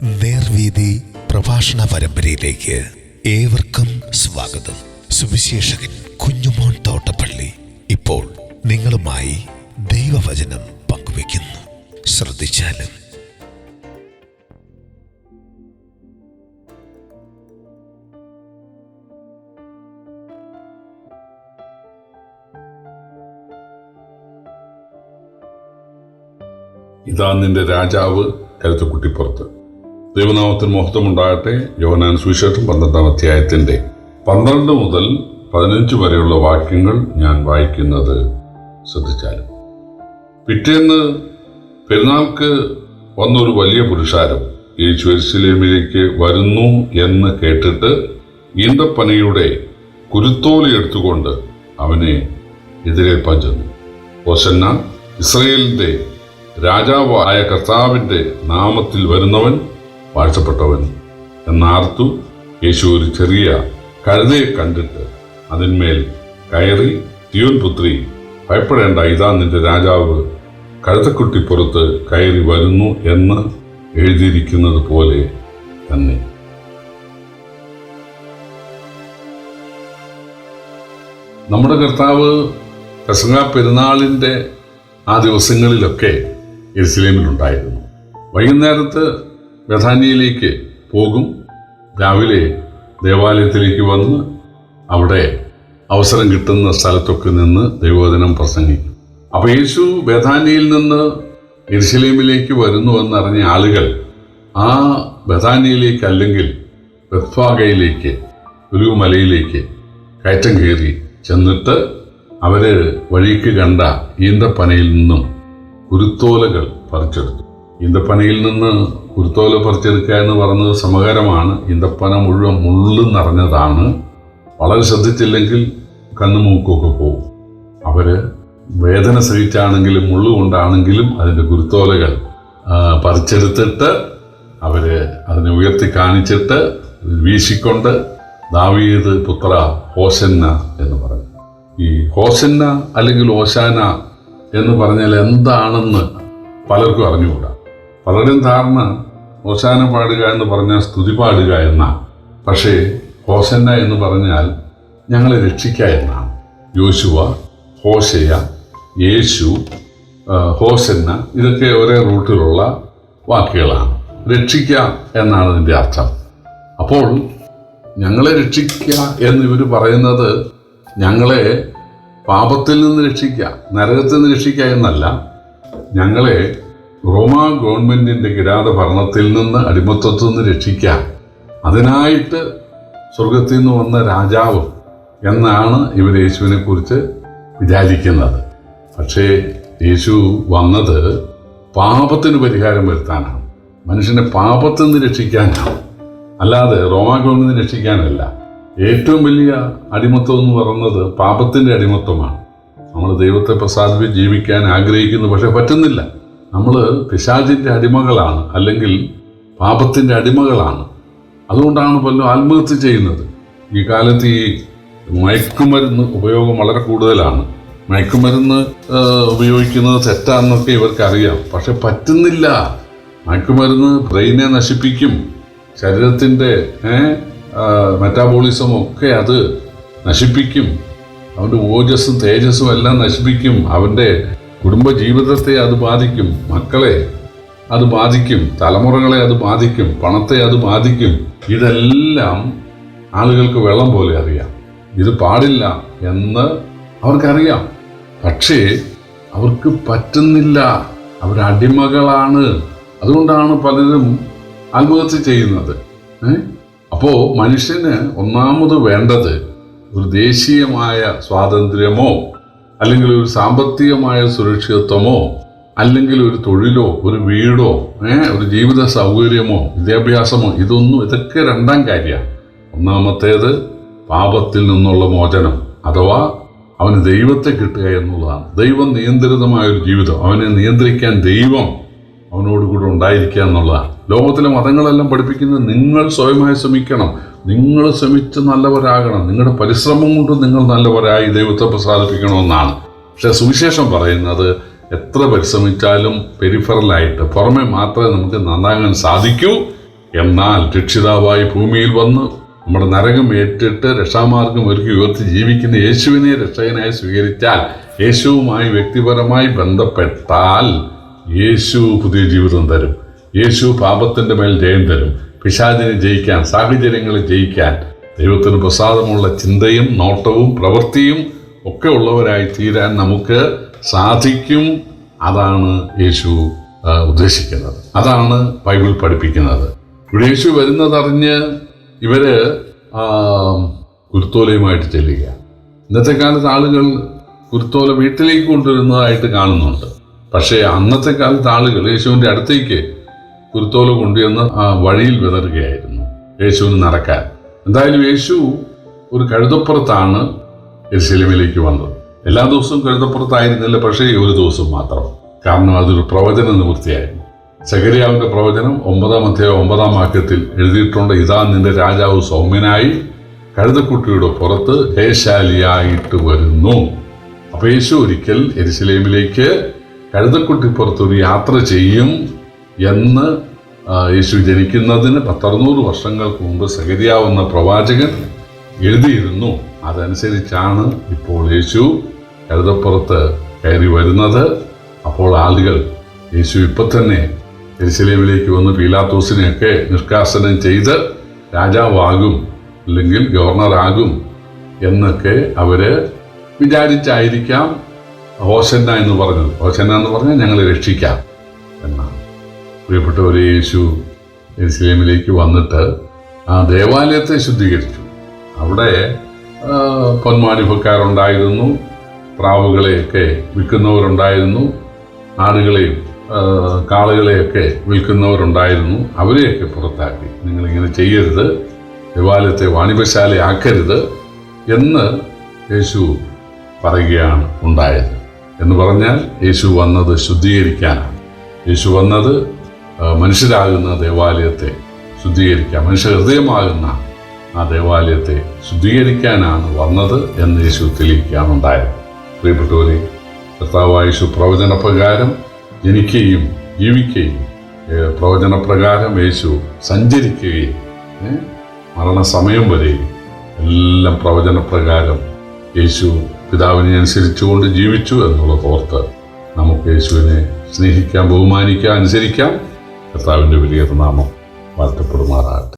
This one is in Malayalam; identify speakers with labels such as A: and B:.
A: നേർവീതി പ്രഭാഷണ പരമ്പരയിലേക്ക് ഏവർക്കും സ്വാഗതം. സുവിശേഷകൻ കുഞ്ഞുമോൻ തോട്ടപ്പള്ളി ഇപ്പോൾ നിങ്ങളുമായി ദൈവവചനം പങ്കുവയ്ക്കുന്നു. ശ്രദ്ധിച്ചാലും.
B: ഇതാ നിന്റെ രാജാവ് കഴുത്തുകുട്ടിപ്പുറത്ത്. ദൈവനാമത്തിന് മഹത്വമുണ്ടാകട്ടെ. യോഹന്നാൻ സുവിശേഷം 12-ാം അധ്യായത്തിന്റെ 12 മുതൽ 15 വരെയുള്ള വാക്യങ്ങൾ ഞാൻ വായിക്കുന്നത് ശ്രദ്ധിച്ചാലും. പിറ്റേന്ന് പെരുന്നാൾക്ക് വന്നൊരു വലിയ പുരുഷാരം യേശു യെരൂശലേമിലേക്ക് വരുന്നു എന്ന് കേട്ടിട്ട് ഈന്തപ്പനയുടെ കുരുത്തോല എടുത്തുകൊണ്ട് അവനെ എതിരേൽപ്പാൻ ചെന്നു. ഹോശന്നാ, ഇസ്രായേലിന്റെ രാജാവായ കർത്താവിന്റെ നാമത്തിൽ വരുന്നവൻ വാഴ്ത്തപ്പെട്ടവൻ എന്നാർത്തു. യേശു ഒരു ചെറിയ കഴുതയെ കണ്ടിട്ട് അതിന്മേൽ കയറി, സിയോൻ പുത്രി, ഭയപ്പെടേണ്ട, ഇതാ നിന്റെ രാജാവ് കഴുതക്കുട്ടിപ്പുറത്ത് കയറി വരുന്നു എന്ന് എഴുതിയിരിക്കുന്നത് പോലെ തന്നെ. നമ്മുടെ കർത്താവ് പെസഹ പെരുന്നാളിന്റെ ആ ദിവസങ്ങളിലൊക്കെ യെരൂശലേമിലുണ്ടായിരുന്നു. വൈകുന്നേരത്ത് ബേഥാനിയയിലേക്ക് പോകും. രാവിലെ ദേവാലയത്തിലേക്ക് വന്ന് അവിടെ അവസരം കിട്ടുന്ന സ്ഥലത്തൊക്കെ നിന്ന് ദൈവവചനം പ്രസംഗിക്കും. അപ്പോൾ യേശു ബേഥാനിയയിൽ നിന്ന് യെരൂശലേമിലേക്ക് വരുന്നുവെന്നറിഞ്ഞ ആളുകൾ ആ ബേഥാനിയയിലേക്ക് അല്ലെങ്കിൽ ബെത്ഫാഗയിലേക്ക്, ഒരു മലയിലേക്ക് കയറ്റം കയറി ചെന്നിട്ട് അവര് വഴിക്ക് കണ്ട ഈന്തപ്പനയിൽ നിന്നും കുരുത്തോലകൾ പറിച്ചെടുത്തു. ഈന്തപ്പനയിൽ നിന്ന് കുരുത്തോല പറിച്ചെടുക്കുക എന്ന് പറയുന്നത് സമകരമാണ്. ഈന്തപ്പന മുഴുവൻ മുള്ളു നിറഞ്ഞതാണ്. വളരെ ശ്രദ്ധിച്ചില്ലെങ്കിൽ കണ്ണുമൂക്കൊക്കെ പോകും. അവര് വേദന സഹിച്ചാണെങ്കിലും മുള്ളുകൊണ്ടാണെങ്കിലും അതിൻ്റെ കുരുത്തോലകൾ പറിച്ചെടുത്തിട്ട് അവര് അതിനെ ഉയർത്തി കാണിച്ചിട്ട് വീശിക്കൊണ്ട് ദാവീദ് പുത്ര ഹോശന്ന എന്ന് പറഞ്ഞു. ഈ ഹോശന്ന അല്ലെങ്കിൽ ഓശാന എന്ന് പറഞ്ഞാൽ എന്താണെന്ന് പലർക്കും അറിഞ്ഞുകൂടാ. പലരുടെയും ധാരണ ഓശാന പാടുക എന്ന് പറഞ്ഞാൽ സ്തുതി പാടുക എന്നാണ്. പക്ഷേ ഹോശന്ന എന്ന് പറഞ്ഞാൽ ഞങ്ങളെ രക്ഷിക്കുക എന്നാണ്. യോശുവ, ഹോശയ, യേശു, ഹോശന്ന ഇതൊക്കെ ഒരേ റൂട്ടിലുള്ള വാക്കുകളാണ്. രക്ഷിക്കുക എന്നാണ് ഇതിൻ്റെ അർത്ഥം. അപ്പോൾ ഞങ്ങളെ രക്ഷിക്കുക എന്നിവർ പറയുന്നത് ഞങ്ങളെ പാപത്തിൽ നിന്ന് രക്ഷിക്കുക, നരകത്തിൽ നിന്ന് രക്ഷിക്കുക എന്നല്ല. ഞങ്ങളെ റോമാ ഗവൺമെന്റിന്റെ കിരാത ഭരണത്തിൽ നിന്ന്, അടിമത്തത്തിൽ നിന്ന് രക്ഷിക്കുക, അതിനായിട്ട് സ്വർഗത്തിൽ നിന്ന് വന്ന രാജാവ് എന്നാണ് ഇവർ യേശുവിനെ കുറിച്ച് വിചാരിക്കുന്നത്. പക്ഷേ യേശു വന്നത് പാപത്തിന് പരിഹാരം വരുത്താനാണ്, മനുഷ്യനെ പാപത്തിൽ നിന്ന് രക്ഷിക്കാനാണ്, അല്ലാതെ റോമാ ഗവൺമെന്റിനെ രക്ഷിക്കാനല്ല. ഏറ്റവും വലിയ അടിമത്വം എന്ന് പറയുന്നത് പാപത്തിന്റെ അടിമത്വമാണ്. നമ്മൾ ദൈവത്തെ പ്രസാദിപ്പിച്ച് ജീവിക്കാൻ ആഗ്രഹിക്കുന്നു, പക്ഷെ പറ്റുന്നില്ല. നമ്മൾ പിശാചിന്റെ അടിമകളാണ്, അല്ലെങ്കിൽ പാപത്തിന്റെ അടിമകളാണ്. അതുകൊണ്ടാണ് പലരും ആത്മഹത്യ ചെയ്യുന്നത്. ഈ കാലത്ത് ഈ മയക്കുമരുന്ന് ഉപയോഗം വളരെ കൂടുതലാണ്. മയക്കുമരുന്ന് ഉപയോഗിക്കുന്നത് തെറ്റാന്നൊക്കെ ഇവർക്കറിയാം, പക്ഷെ പറ്റുന്നില്ല. മയക്കുമരുന്ന് ബ്രെയിനെ നശിപ്പിക്കും, ശരീരത്തിന്റെ മെറ്റാബോളിസം ഒക്കെ അത് നശിപ്പിക്കും. അവൻ്റെ ഓജസ്സും തേജസ്സും എല്ലാം നശിപ്പിക്കും. അവൻ്റെ കുടുംബജീവിതത്തെ അത് ബാധിക്കും, മക്കളെ അത് ബാധിക്കും, തലമുറകളെ അത് ബാധിക്കും, പണത്തെ അത് ബാധിക്കും. ഇതെല്ലാം ആളുകൾക്ക് വെള്ളം പോലെ അറിയാം. ഇത് പാടില്ല എന്ന് അവർക്കറിയാം, പക്ഷേ അവർക്ക് പറ്റുന്നില്ല. അവരടിമകളാണ്. അതുകൊണ്ടാണ് പലരും ആത്മഹത്യ ചെയ്യുന്നത്. അപ്പോൾ മനുഷ്യന് ഒന്നാമത് വേണ്ടത് ഒരു ദേശീയമായ സ്വാതന്ത്ര്യമോ, അല്ലെങ്കിൽ ഒരു സാമ്പത്തികമായ സുരക്ഷിതത്വമോ, അല്ലെങ്കിൽ ഒരു തൊഴിലോ, ഒരു വീടോ, ഒരു ജീവിത സൗകര്യമോ, വിദ്യാഭ്യാസമോ, ഇതൊക്കെ രണ്ടാം കാര്യമാണ്. ഒന്നാമത്തേത് പാപത്തിൽ നിന്നുള്ള മോചനം, അഥവാ അവന് ദൈവത്തെ കിട്ടുക എന്നുള്ളതാണ്. ദൈവം നിയന്ത്രിതമായൊരു ജീവിതം, അവനെ നിയന്ത്രിക്കാൻ ദൈവം അവനോടുകൂടെ ഉണ്ടായിരിക്കുക എന്നുള്ളതാണ്. ലോകത്തിലെ മതങ്ങളെല്ലാം പഠിപ്പിക്കുന്നത് നിങ്ങൾ സ്വയമായി ശ്രമിക്കണം, നിങ്ങൾ ശ്രമിച്ച് നല്ലവരാകണം, നിങ്ങളുടെ പരിശ്രമം കൊണ്ട് നിങ്ങൾ നല്ലവരായി ദൈവത്തെ പ്രസാദിപ്പിക്കണമെന്നാണ്. പക്ഷെ സുവിശേഷം പറയുന്നത് എത്ര പരിശ്രമിച്ചാലും പെരിഫറലായിട്ട് പുറമെ മാത്രമേ നമുക്ക് നന്നാകാൻ സാധിക്കൂ. എന്നാൽ രക്ഷിതാവായി ഭൂമിയിൽ വന്ന് നമ്മുടെ നരകം ഏറ്റിട്ട് രക്ഷാമാർഗം ഒരുക്കി ഉയർത്തി ജീവിക്കുന്ന യേശുവിനെ രക്ഷകനായി സ്വീകരിച്ചാൽ, യേശുവുമായി വ്യക്തിപരമായി ബന്ധപ്പെട്ടാൽ യേശു പുതിയ ജീവിതം തരും. യേശു പാപത്തിൻ്റെ മേൽ ജയം തരും. പിശാചിനെ ജയിക്കാൻ, സാഹചര്യങ്ങളെ ജയിക്കാൻ, ദൈവത്തിന് പ്രസാദമുള്ള ചിന്തയും നോട്ടവും പ്രവൃത്തിയും ഒക്കെ ഉള്ളവരായി തീരാൻ നമുക്ക് സാധിക്കും. അതാണ് യേശു ഉദ്ദേശിക്കുന്നത്. അതാണ് ബൈബിൾ പഠിപ്പിക്കുന്നത്. ഇവിടെ യേശു വരുന്നതറിഞ്ഞ് ഇവര് കുരുത്തോലയുമായിട്ട് ചെല്ലുക. ഇന്നത്തെ കാലത്ത് ആളുകൾ കുരുത്തോല വീട്ടിലേക്ക് കൊണ്ടുവരുന്നതായിട്ട് കാണുന്നുണ്ട്. പക്ഷേ അന്നത്തെ കാലത്ത് ആളുകൾ യേശുവിൻ്റെ അടുത്തേക്ക് കുരുത്തോല കൊണ്ടുവന്ന് വഴിയിൽ വിതറുകയായിരുന്നു യേശുവിന് നടക്കാൻ. എന്തായാലും യേശു ഒരു കഴുതപ്പുറത്താണ് യെരുശലേമിലേക്ക് വന്നത്. എല്ലാ ദിവസവും കഴുതപ്പുറത്തായിരുന്നില്ല, പക്ഷേ ഒരു ദിവസം മാത്രം. കാരണം അതൊരു പ്രവചന നിവൃത്തിയായിരുന്നു. സെഖര്യാവിന്റെ പ്രവചനം 9-ാം അധ്യായം 9-ാം വാക്യത്തിൽ എഴുതിയിട്ടുണ്ട്, ഇതാ നിന്റെ രാജാവ് സൗമ്യനായി കഴുതക്കുട്ടിയുടെ പുറത്ത് ജയശാലിയായിട്ട് വരുന്നു. അപ്പൊ യേശു ഒരിക്കൽ യെരുശലേമിലേക്ക് കഴുതക്കുട്ടിപ്പുറത്ത് ഒരു യാത്ര ചെയ്യും എന്ന് യേശു ജനിക്കുന്നതിന് 160 വർഷങ്ങൾക്ക് മുമ്പ് സെഖര്യാവ് എന്ന പ്രവാചകൻ എഴുതിയിരുന്നു. അതനുസരിച്ചാണ് ഇപ്പോൾ യേശു കഴുതപ്പുറത്ത് കയറി വരുന്നത്. അപ്പോൾ ആളുകൾ യേശു ഇപ്പം തന്നെ യെരുശലേമിലേക്ക് വന്ന് പീലാത്തോസിനെയൊക്കെ നിഷ്കാസനം ചെയ്ത് രാജാവാകും അല്ലെങ്കിൽ ഗവർണറാകും എന്നൊക്കെ അവര് വിചാരിച്ചായിരിക്കാം ഹോസന്ന എന്ന് പറഞ്ഞത്. ഹോസന്ന എന്ന് പറഞ്ഞാൽ ഞങ്ങളെ രക്ഷിക്കാം എന്നാണ്. പ്രിയപ്പെട്ടവരെ, യേശു യെരുശലേമിലേക്ക് വന്നിട്ട് ആ ദേവാലയത്തെ ശുദ്ധീകരിച്ചു. അവിടെ പൊന്മാടിപ്പക്കാരുണ്ടായിരുന്നു, പ്രാവുകളെയൊക്കെ വിൽക്കുന്നവരുണ്ടായിരുന്നു, ആടുകളെയും കാളുകളെയൊക്കെ വിൽക്കുന്നവരുണ്ടായിരുന്നു. അവരെയൊക്കെ പുറത്താക്കി. നിങ്ങളിങ്ങനെ ചെയ്യരുത്, ദേവാലയത്തെ വാണിഭശാലയാക്കരുത് എന്ന് യേശു പറയുകയാണ് ഉണ്ടായത്. എന്ന് പറഞ്ഞാൽ യേശു വന്നത് ശുദ്ധീകരിക്കാനാണ്. യേശു വന്നത് മനുഷ്യരാകുന്ന ദേവാലയത്തെ ശുദ്ധീകരിക്കാൻ, മനുഷ്യഹൃദയമാകുന്ന ആ ദേവാലയത്തെ ശുദ്ധീകരിക്കാനാണ് വന്നത് എന്ന് യേശു തെളിയിക്കുകയാണ് ഉണ്ടായത്. പ്രിയപ്പെട്ടവരെ, കർത്താവായ യേശു പ്രവചനപ്രകാരം ജനിക്കുകയും ജീവിക്കുകയും പ്രവചനപ്രകാരം യേശു സഞ്ചരിക്കുകയും മരണസമയം വരെയും എല്ലാം പ്രവചനപ്രകാരം യേശു പിതാവിനെ അനുസരിച്ചുകൊണ്ട് ജീവിച്ചു എന്നുള്ളത് ഓർത്ത് നമുക്ക് യേശുവിനെ സ്നേഹിക്കാം, ബഹുമാനിക്കാം, അനുസരിക്കാം. കർത്താവിൻ്റെ വലിയ നാമം വാഴ്ത്തപ്പെടുമാറാകട്ടെ.